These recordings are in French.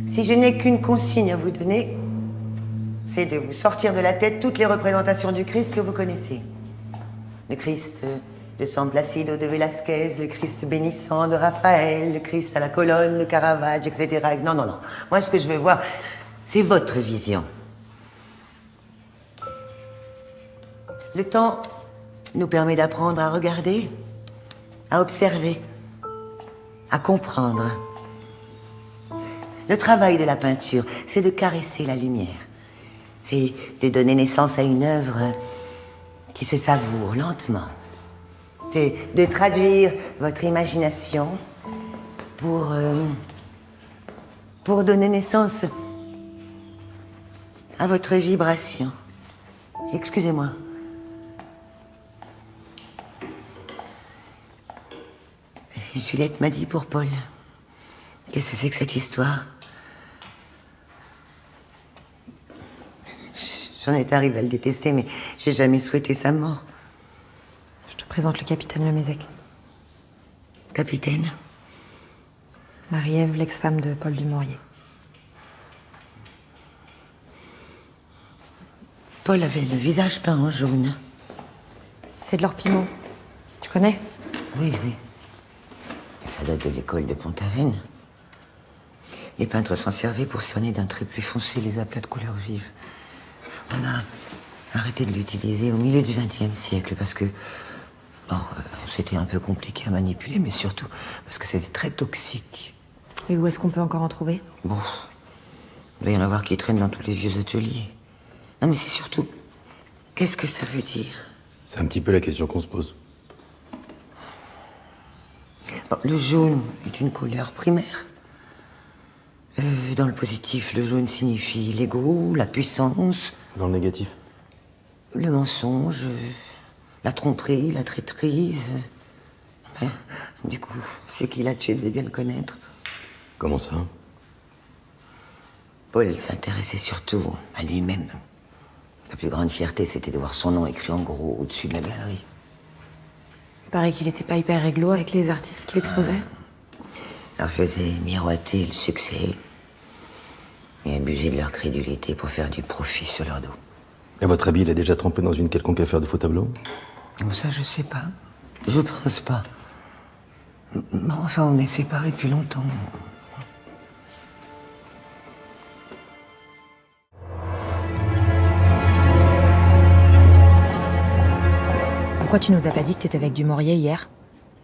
Si je n'ai qu'une consigne à vous donner, c'est de vous sortir de la tête toutes les représentations du Christ que vous connaissez. Le Christ de San Placido de Velázquez, le Christ bénissant de Raphaël, le Christ à la colonne de Caravage, etc. Non, non, non. Moi, ce que je veux voir, c'est votre vision. Le temps nous permet d'apprendre à regarder, à observer, à comprendre. Le travail de la peinture, c'est de caresser la lumière. C'est de donner naissance à une œuvre qui se savoure lentement. C'est de traduire votre imagination pour donner naissance à votre vibration. Excusez-moi. Juliette m'a dit pour Paul. Qu'est-ce que c'est que cette histoire? J'en étais arrivée à le détester, mais j'ai jamais souhaité sa mort. Je te présente le capitaine Lemezec. Capitaine? Marie-Ève, l'ex-femme de Paul Dumouriez. Paul avait le visage peint en jaune. C'est de l'or-piment. Tu connais? Oui, oui. Ça date de l'école de Pont-Aven. Les peintres s'en servaient pour cerner d'un trait plus foncé les aplats de couleurs vives. On a arrêté de l'utiliser au milieu du XXe siècle parce que, c'était un peu compliqué à manipuler, mais surtout parce que c'était très toxique. Et où est-ce qu'on peut encore en trouver? Bon, il doit y en avoir qui traînent dans tous les vieux ateliers. Non, mais c'est surtout, qu'est-ce que ça veut dire? C'est un petit peu la question qu'on se pose. Bon, le jaune est une couleur primaire. Dans le positif, le jaune signifie l'ego, la puissance. Dans le négatif? Le mensonge, la tromperie, la traîtrise. Du coup, ceux qui l'a tué devaient bien le connaître. Comment ça? Paul s'intéressait surtout à lui-même. La plus grande fierté, c'était de voir son nom écrit en gros au-dessus de la galerie. Il paraît qu'il était pas hyper réglo avec les artistes qu'il exposait. Leur faisait miroiter le succès et abuser de leur crédulité pour faire du profit sur leur dos. Et votre habit, il a déjà trempé dans une quelconque affaire de faux tableaux? Ça, je sais pas. Je pense pas. Mais enfin, on est séparés depuis longtemps. Pourquoi tu nous as pas dit que t'étais avec Dumouriez hier?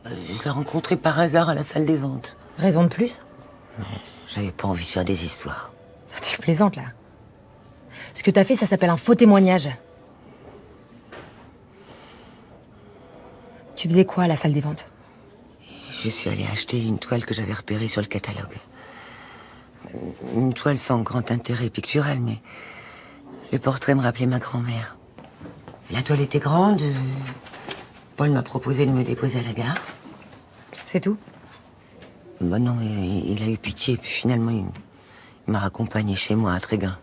Je l'ai rencontré par hasard à la salle des ventes. Raison de plus? J'avais pas envie de faire des histoires. Tu plaisantes, là. Ce que t'as fait, ça s'appelle un faux témoignage. Tu faisais quoi à la salle des ventes? Je suis allée acheter une toile que j'avais repérée sur le catalogue. Une toile sans grand intérêt pictural, mais le portrait me rappelait ma grand-mère. La toile était grande. Paul m'a proposé de me déposer à la gare. C'est tout? Non, il a eu pitié, puis finalement, il m'a raccompagné chez moi à Tréguin.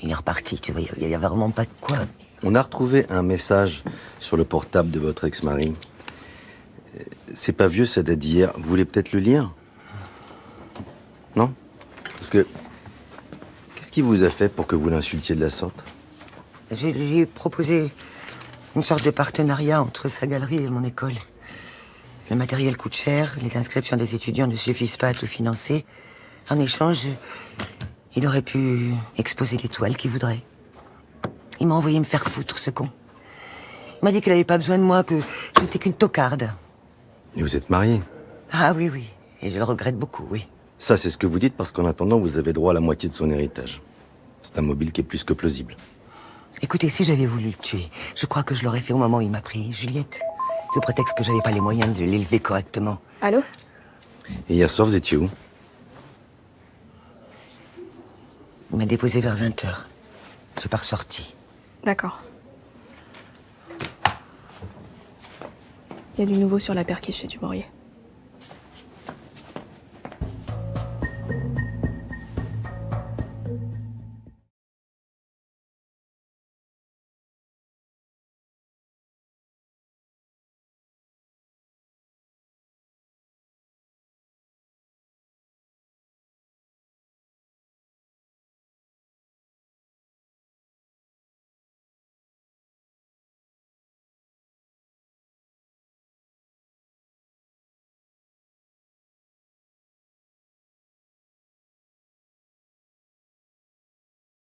Il est reparti, tu vois, il y avait vraiment pas de quoi. On a retrouvé un message sur le portable de votre ex-mari. C'est pas vieux, ça date d'hier. Vous voulez peut-être le lire? Non? Parce que... Qu'est-ce qui vous a fait pour que vous l'insultiez de la sorte? Je lui ai proposé une sorte de partenariat entre sa galerie et mon école. Le matériel coûte cher, les inscriptions des étudiants ne suffisent pas à tout financer. En échange, il aurait pu exposer les toiles qu'il voudrait. Il m'a envoyé me faire foutre, ce con. Il m'a dit qu'il n'avait pas besoin de moi, que j'étais qu'une tocarde. Et vous êtes marié? Ah oui, oui. Et je le regrette beaucoup, oui. Ça, c'est ce que vous dites parce qu'en attendant, vous avez droit à la moitié de son héritage. C'est un mobile qui est plus que plausible. Écoutez, si j'avais voulu le tuer, je crois que je l'aurais fait au moment où il m'a pris Juliette. Sous prétexte que j'avais pas les moyens de l'élever correctement. Allô? Et hier soir, vous étiez où? Il m'a déposé vers 20h. Je suis pas ressorti. D'accord. Il y a du nouveau sur la perquise chez Dumouriez.